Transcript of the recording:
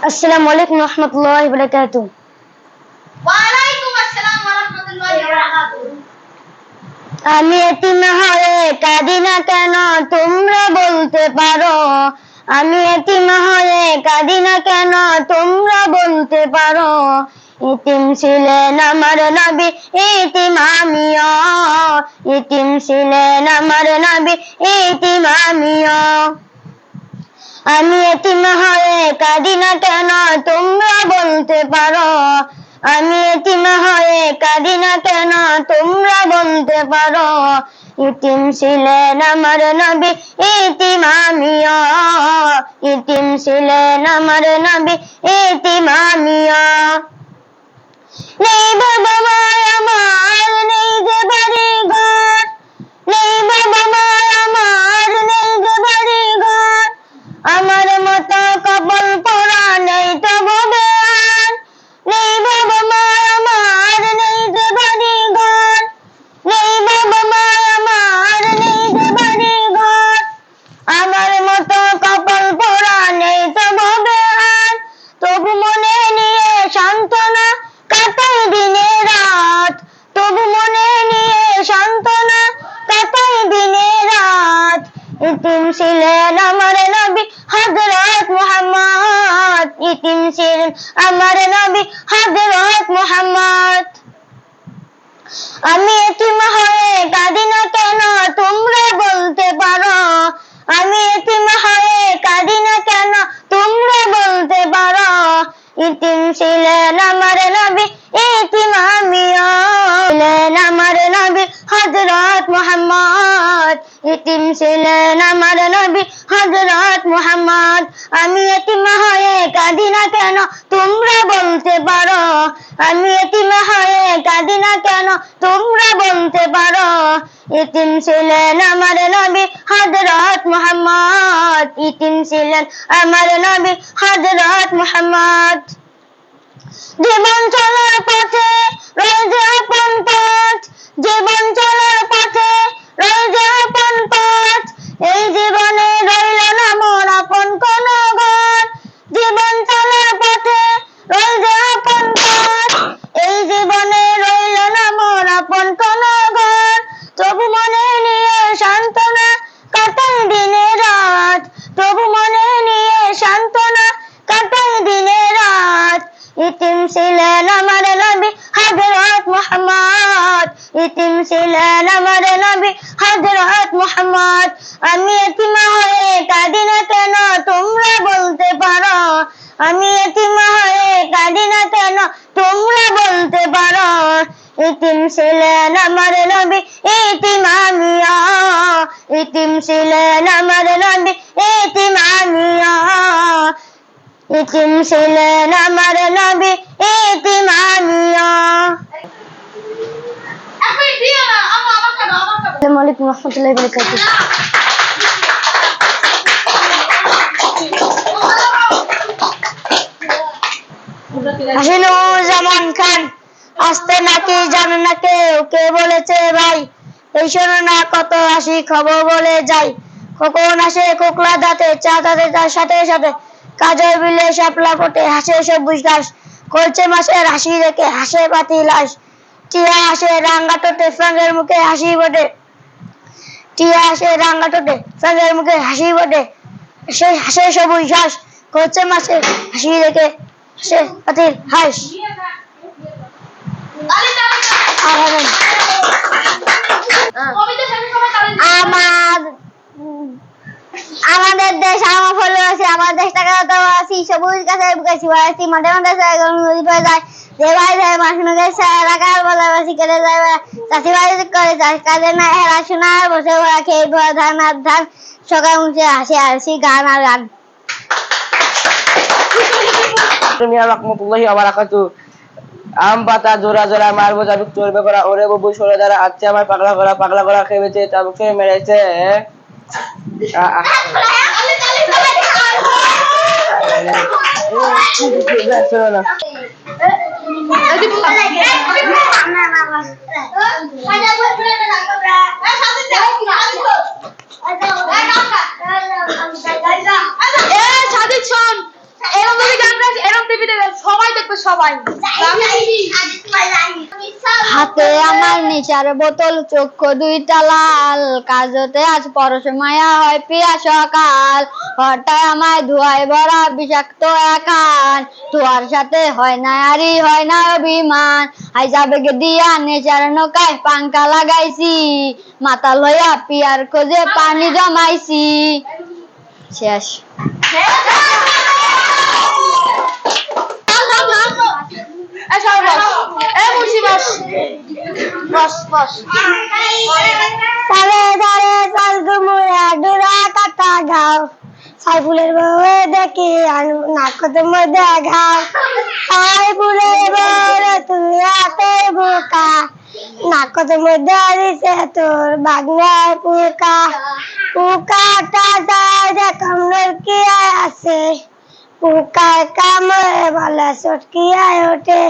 আসসালামু আলাইকুম রহমতুল্লাহি ওয়া বারাকাতুহু। ওয়ালাইকুম আসসালাম ওয়া রাহমাতুল্লাহি ওয়া বারাকাতুহু। আমি এতিম হয়ে কাঁদি না কেন তোমরা বলতে পারো? আমি এতিম হয়ে কাঁদি না কেন তোমরা বলতে পারো? এতিম ছিলেন আমার নবী, এতিম আমিও। এতিম ছিলেন আমার নবী, এতিম আমিও। আমি এতিম হয়ে কাঁদি না কেন তোমরা বলতে পারো? আমি এতিম হয়ে কাঁদি না কেন তোমরা বলতে পারো? এতিম ছিলেন আমার নবী, এতিম আমিও। এতিম ছিলেন আমার নবী, এতিম আমিও। নেই বাবা মা আমার, নেই যে বাড়ি ঘর। নেই বাবা মা আমার, নেই যে বাড়ি ঘর। আমার মতো কপাল পোড়া নেই তো ববে আর। নেই বাবা মা আমার, নেই যে বাড়ি ঘর। নেই বাবা মা আমার, নেই যে বাড়ি ঘর। আমার মতো কপাল পোড়া নেই তো ববে আর। তবু মনে নিয়ে সান্ত্বনা কাটাই দিনে রাত। তবু মনে নিয়ে সান্ত্বনা কাটাই দিনে রাত। এতিম ছিলেন আমার নবী হযরত মুহাম্মদ। এতিম ছিলেন আমার নবী হযরত মুহাম্মদ। আমি এতিম হয়ে কাঁদি না কেন তোমরা বলতে পারো? আমি এতিম হয়ে কাঁদি না কেন তোমরা বলতে পারো? এতিম ছিলেন আমার নবী, এতিম আমিও। ছিলেন আমার নবী হযরত মুহাম্মদ। এতিম ছিলেন আমার নবী হযরত মুহাম্মদ। আমি এতিম হয়ে কাঁদি না কেন তোমরা বলতে পারো? আমি এতিম হয়ে কাঁদি না কেন তোমরা বলতে পারো? এতিম ছিলেন আমার নবী হযরত মুহাম্মদ। এতিম ছিলেন আমার নবী হযরত মুহাম্মদ। জীবন চলার পথে রয়েছে আপন পথ। জীবন চলার পথে রয়েছে আপন পথ। এই জীবনে রইল না মোর আপন কোন ঘর। জীবন চলার পথে রয়েছে আপন পথ। এই জীবনে রইল না মোর আপন কোন ঘর। তবু মনে নিয়ে সান্ত্বনা কাটাই দিনে রাত। তবু মনে নিয়ে সান্ত্বনা কাটাই দিনে রাত। এতিম ছিলেন আমার নবী হযরত মুহাম্মদ। এতিম ছিলেন আমার নবী হযরত মুহাম্মদ। আমি এতিম হয়ে কাঁদি না কেন তোমরা বলতে পারো? আমি এতিম হয়ে কাঁদি না কেন তোমরা বলতে পারো? এতিম ছিলেন আমার নবী, এতিম আমিও। এতিম ছিলেন আমার নবী, এতিম আমিও। এতিম ছিলেন আমার নবী, এতিম আমিও। এখন দিও না, আমার কাটো। আসসালামু আলাইকুম রহমতুল্লাহি ওয়া বারাকাতুহু। হাসিনুজ্জামান খান আসতে নাকি জানে না কেউ, কে বলেছে ভাই? এই শোনো না কত হাসি খবর বলে যাই। কখন আসে কোকলা দাঁতে, চা দাঁতে তার সাথে সাথে। কাজের বিলে শাপলা ফোটে, হাসে সবুজ ঘাস। করছে মাসের হাসি রেখে হাসে পাতি লাশ। টিয়া আসে রাঙ্গা টোটে, ফ্রাঙ্গের মুখে হাসি ফোটে। টিয়া আসে রাঙ্গা টোটে, ফ্রাঙ্গের মুখে হাসি ফোটে। সে হাসে সবুজ ঘাস। করছে মাসের হাসি রেখে হাসে পাতিল হাস। আমাদের দেশ আমার ফলে আছে, আমার দেশটাকে আছি সবুজ গাছের বুকে শিবাসী মাঠে মাঠে নদী পড়ে যায়। যে ভাই যায় মাসুনো গেছে এলাকার বলে বাসি কেটে যায়। চাষি বাড়ি করে চাষ কাজে না হেরা শোনার বসে ওরা খেয়ে পড়ে ধান আর ধান। সকাল মুখে হাসি হাসি গান আর গান। রহমতুল্লাহি ওয়া বারাকাতুহু। আম পাতা জোড়া জোড়া মারবো চাবুক চলবে করা, ওরে বাবু সরে দ্বারা আছে আমার পাগলা করা খেয়েছে চাবুকে মেরেছে। সাদিক শোন, এরকম গান ভাই হাতে আমার নেশার বোতল, চক্ষু দুইটা লাল, কাজতে আজ পরশ মায়া হয় পিয়া সকাল, ঘরটায় আমায় ধোয়ায় ভরা বিষাক্ত একান, তোমার সাথে হয় না আরি হয় না অভিমান, আই যাবে দিয়া নেশার নৌকায় পাঙ্কা লাগাইছি, মাথা লইয়া পিয়ার খোঁজে পানি জমাইছি। শেষ। তারে তারে সালগুমুরা ডুরা কাটা গাও, সাইফুলের বউয়ে দেখি নাকতে মধ্যে ঘাও, সাইফুলের বউরে তুই হাতে বোকা, নাকতে মধ্যে দিছে তোর বাগনায় পোকা, পোকাটা যায় যে কামড় কি আছে, পোকায় কামড়ে বলে চটকিয়ায় ওঠে।